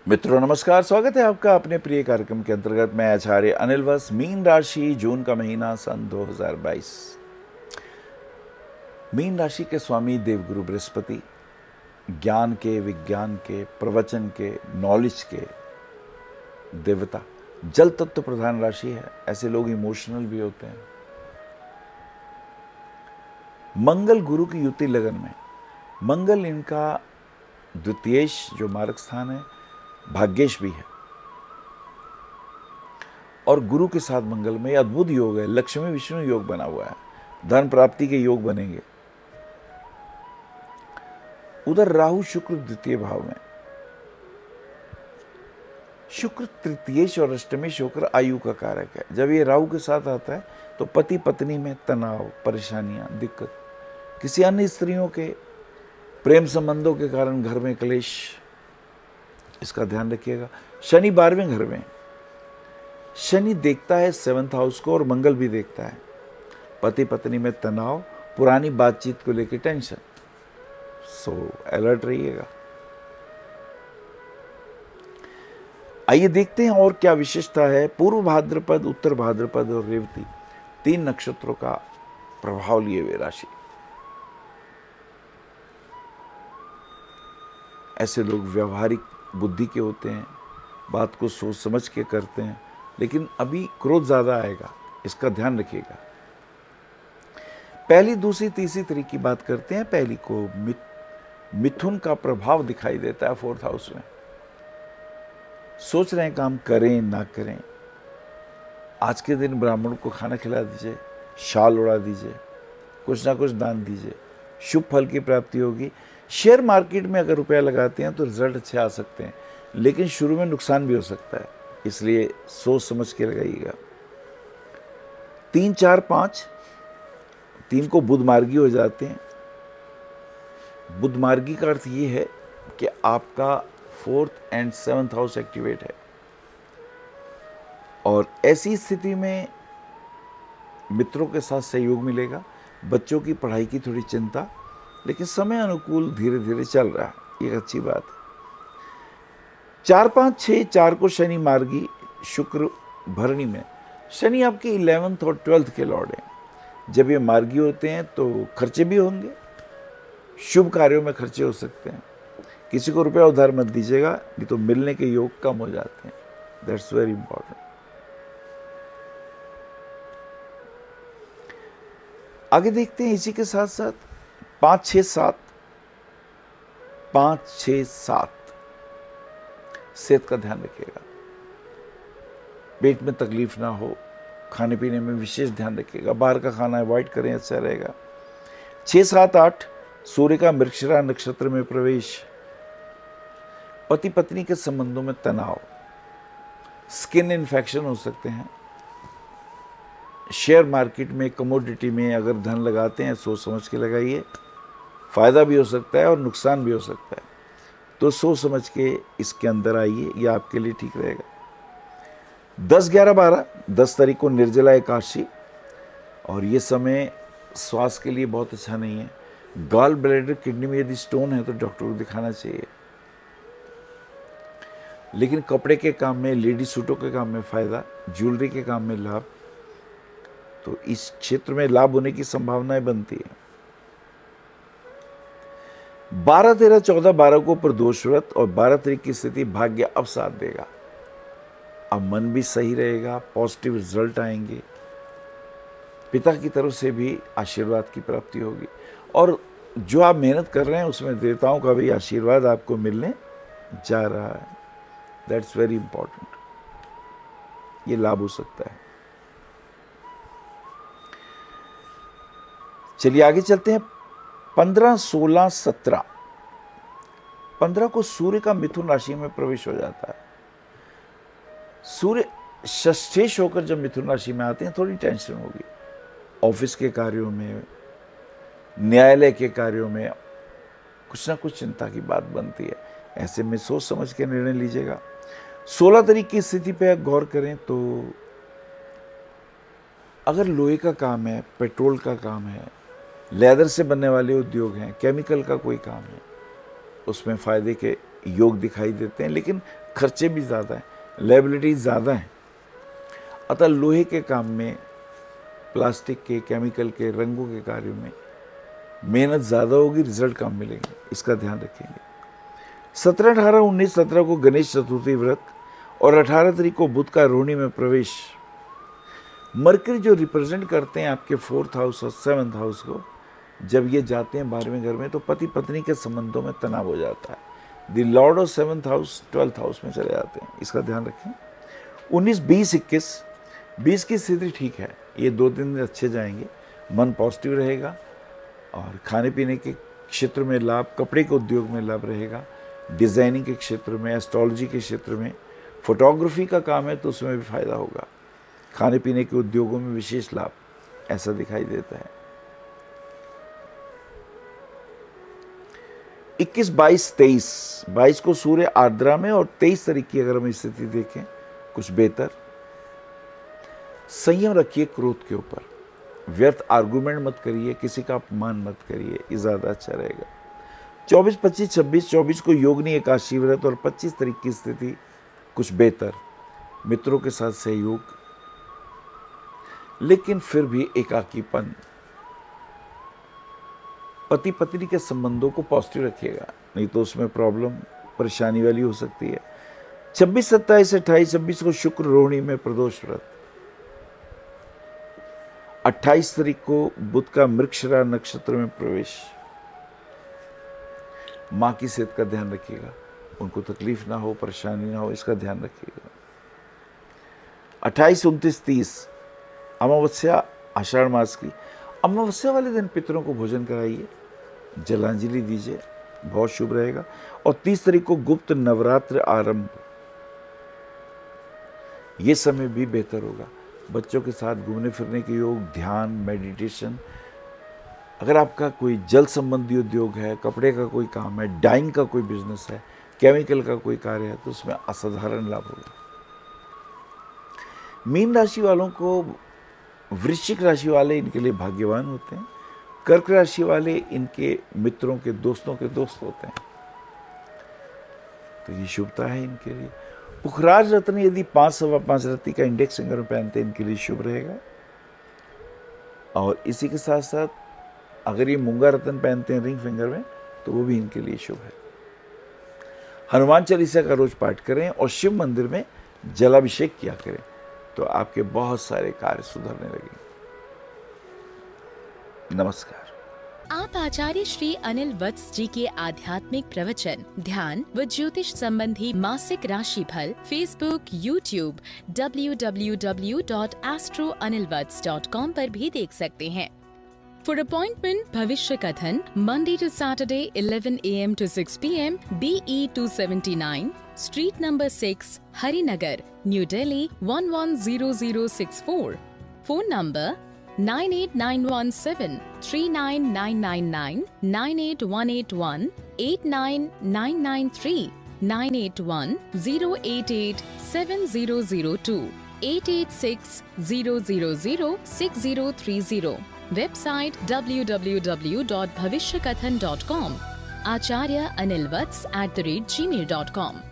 मित्रों नमस्कार, स्वागत है आपका अपने प्रिय कार्यक्रम के अंतर्गत। मैं आचार्य अनिल वस। मीन राशि, जून का महीना, सन 2022। मीन राशि के स्वामी देवगुरु बृहस्पति ज्ञान के, विज्ञान के, प्रवचन के, नॉलेज के देवता, जल तत्व प्रधान राशि है। ऐसे लोग इमोशनल भी होते हैं। मंगल गुरु की युति लगन में, मंगल इनका द्वितीयेश जो मार्ग स्थान है, भाग्येश भी है। और गुरु के साथ मंगल में अद्भुत योग है, लक्ष्मी विष्णु योग बना हुआ है, धन प्राप्ति के योग बनेंगे। उधर राहु शुक्र द्वितीय भाव में, शुक्र तृतीयेश और अष्टमेश होकर आयु का कारक है। जब ये राहु के साथ आता है तो पति पत्नी में तनाव, परेशानियां, दिक्कत, किसी अन्य स्त्रियों के प्रेम संबंधों के कारण घर में क्लेश, इसका ध्यान रखिएगा। शनि 12वें घर में, शनि देखता है 7th हाउस को और मंगल भी देखता है। पति पत्नी में तनाव, पुरानी बातचीत को लेकर टेंशन, सो अलर्ट रहिएगा। आइए देखते हैं और क्या विशेषता है पूर्व भाद्रपद, उत्तर भाद्रपद और रेवती 3 नक्षत्रों का प्रभाव लिए हुए राशि। ऐसे लोग व्यवहारिक बुद्धि के होते हैं, बात को सोच समझ के करते हैं, लेकिन अभी क्रोध ज़्यादा आएगा, इसका ध्यान रखिएगा। पहली, दूसरी, तीसरी तरीके की बात करते हैं। पहली को मिथुन का प्रभाव दिखाई देता है 4th हाउस में। सोच रहे हैं काम करें ना करें, आज के दिन ब्राह्मण को खाना खिला दीजिए, शाल उड़ा दीजिए, कुछ ना कुछ दान दीजिए, शुभ फल की प्राप्ति होगी। शेयर मार्केट में अगर रुपया लगाते हैं तो रिजल्ट अच्छे आ सकते हैं, लेकिन शुरू में नुकसान भी हो सकता है, इसलिए सोच समझ के लगाइएगा। 3, 4, 5, 3 को बुध मार्गी हो जाते हैं। बुध मार्गी का अर्थ ये है कि आपका 4th and 7th house activate है, और ऐसी स्थिति में मित्रों के साथ सहयोग मिलेगा। बच्चों की पढ़ाई की थोड़ी चिंता, लेकिन समय अनुकूल धीरे धीरे चल रहा है, ये अच्छी बात है। 4, 5, 6, 4 को शनि मार्गी, शुक्र भरणी में। शनि आपके 11th और 12th के लॉर्ड हैं। जब ये मार्गी होते हैं तो खर्चे भी होंगे, शुभ कार्यों में खर्चे हो सकते हैं। किसी को रुपया उधार मत दीजिएगा, नहीं तो मिलने के योग कम हो जाते हैं। That's very important. आगे देखते हैं इसी के साथ साथ 5, 6, 7, 5, 6, 7 सेहत का ध्यान रखिएगा। पेट में तकलीफ ना हो, खाने पीने में विशेष ध्यान रखिएगा। बाहर का खाना अवॉइड करें, अच्छा रहेगा। 6, 7, 8 सूर्य का मृगशिरा नक्षत्र में प्रवेश, पति पत्नी के संबंधों में तनाव, स्किन इन्फेक्शन हो सकते हैं। शेयर मार्केट में, कमोडिटी में अगर धन लगाते हैं सोच समझ के लगाइए, फायदा भी हो सकता है और नुकसान भी हो सकता है, तो सोच समझ के इसके अंदर आइए, यह आपके लिए ठीक रहेगा। 10, 11, 12, 10 तारीख को निर्जला एकादशी, और ये समय स्वास्थ्य के लिए बहुत अच्छा नहीं है। गॉल ब्लैडर, किडनी में यदि स्टोन है तो डॉक्टर को दिखाना चाहिए। लेकिन कपड़े के काम में, लेडी सूटों के काम में फायदा, ज्वेलरी के काम में लाभ, तो इस क्षेत्र में लाभ होने की संभावनाएं बनती है। 12, 13, 14, 12 को प्रदोष व्रत और 12 तारीख की स्थिति भाग्य अब साथ देगा। अब मन भी सही रहेगा, पॉजिटिव रिजल्ट आएंगे, पिता की तरफ से भी आशीर्वाद की प्राप्ति होगी, और जो आप मेहनत कर रहे हैं उसमें देवताओं का भी आशीर्वाद आपको मिलने जा रहा है। दैट्स वेरी इंपॉर्टेंट, ये लाभ हो सकता है। चलिए आगे चलते हैं। 15, 16, 17, 15 को सूर्य का मिथुन राशि में प्रवेश हो जाता है। सूर्य षष्ठेश होकर जब मिथुन राशि में आते हैं थोड़ी टेंशन होगी। ऑफिस के कार्यों में, न्यायालय के कार्यों में कुछ ना कुछ चिंता की बात बनती है। ऐसे में सोच समझ के निर्णय लीजिएगा। 16 तारीख की स्थिति पे गौर करें तो अगर लोहे का काम है, पेट्रोल का काम है, लेदर से बनने वाले उद्योग हैं, केमिकल का कोई काम है, उसमें फ़ायदे के योग दिखाई देते हैं, लेकिन खर्चे भी ज़्यादा हैं, लायबिलिटीज ज़्यादा हैं। अतः लोहे के काम में, प्लास्टिक के, केमिकल के, रंगों के कार्यों में मेहनत ज़्यादा होगी, रिजल्ट कम मिलेंगे, इसका ध्यान रखेंगे। 17, 18, 19, 17 को गणेश चतुर्थी व्रत और 18 तारीख को बुध का रोहिणी में प्रवेश। मरकरी जो रिप्रेजेंट करते हैं आपके 4th हाउस और 7th हाउस को, जब ये जाते हैं 12वें घर में तो पति पत्नी के संबंधों में तनाव हो जाता है। The Lord of 7th house 12th house में चले जाते हैं, इसका ध्यान रखें। 19, 20, 21 की स्थिति ठीक है, ये 2 दिन अच्छे जाएंगे, मन पॉजिटिव रहेगा और खाने पीने के क्षेत्र में लाभ, कपड़े के उद्योग में लाभ रहेगा, डिज़ाइनिंग के क्षेत्र में, एस्ट्रोलॉजी के क्षेत्र में, फोटोग्राफी का काम है तो उसमें भी फायदा होगा, खाने पीने के उद्योगों में विशेष लाभ ऐसा दिखाई देता है। 21, 22, 23 को सूर्य आर्द्रा में और 23 तारीख की अगर हम स्थिति देखें कुछ बेहतर। संयम रखिए क्रोध के ऊपर, व्यर्थ आर्गुमेंट मत करिए, किसी का अपमान मत करिए, ये ज़्यादा अच्छा रहेगा। 24, 25, 26, 24 को योगनी एकादशी व्रत और 25 तारीख की स्थिति कुछ बेहतर, मित्रों के साथ सहयोग, लेकिन फिर भी एकाकीपन। पति पत्नी के संबंधों को पॉजिटिव रखिएगा, नहीं तो उसमें प्रॉब्लम, परेशानी वाली हो सकती है। 26, 27, 28, 26 को शुक्र रोहिणी में प्रदोष व्रत। 28 तारीख को बुध का मृगशिरा नक्षत्र में प्रवेश। माँ की सेहत का ध्यान रखिएगा, उनको तकलीफ ना हो, परेशानी ना हो, इसका ध्यान रखिएगा। 28, 29, 30 अमावस्या, आषाढ़ मास की अमावस्या वाले दिन पितरों को भोजन कराइए, जलांजलि दीजिए, बहुत शुभ रहेगा। और 30 तारीख को गुप्त नवरात्र आरंभ, ये समय भी बेहतर होगा। बच्चों के साथ घूमने फिरने के योग, ध्यान, मेडिटेशन। अगर आपका कोई जल संबंधी उद्योग है, कपड़े का कोई काम है, डाइंग का कोई बिजनेस है, केमिकल का कोई कार्य है, तो उसमें असाधारण लाभ होगा। मीन राशि वालों को, वृश्चिक राशि वाले इनके लिए भाग्यवान होते हैं, कर्क राशि वाले इनके मित्रों के, दोस्तों के दोस्त होते हैं, तो ये शुभता है इनके लिए। पुखराज रत्न यदि 5, 5.25 रत्ती का इंडेक्स फिंगर में पहनते हैं, इनके लिए शुभ रहेगा। और इसी के साथ साथ अगर ये मूंगा रत्न पहनते हैं रिंग फिंगर में, तो वो भी इनके लिए शुभ है। हनुमान चालीसा का रोज पाठ करें और शिव मंदिर में जलाभिषेक किया करें, तो आपके बहुत सारे कार्य सुधरने लगेंगे। नमस्कार। आप आचार्य श्री अनिल वत्स जी के आध्यात्मिक प्रवचन, ध्यान व ज्योतिष संबंधी मासिक राशि फल फेसबुक, यूट्यूब, www.astroanilvats.com पर भी देख सकते हैं। For appointment, भविष्य कथन, Monday to Saturday, 11 a.m. to 6 p.m. BE 279, Street number 6, Harinagar, New Delhi 110064. Phone number 98917 39999 98181 89993 981 088 7002 886 000 6030. Website www.bhavishyakathan.com. Acharya Anil Vats @gmail.com.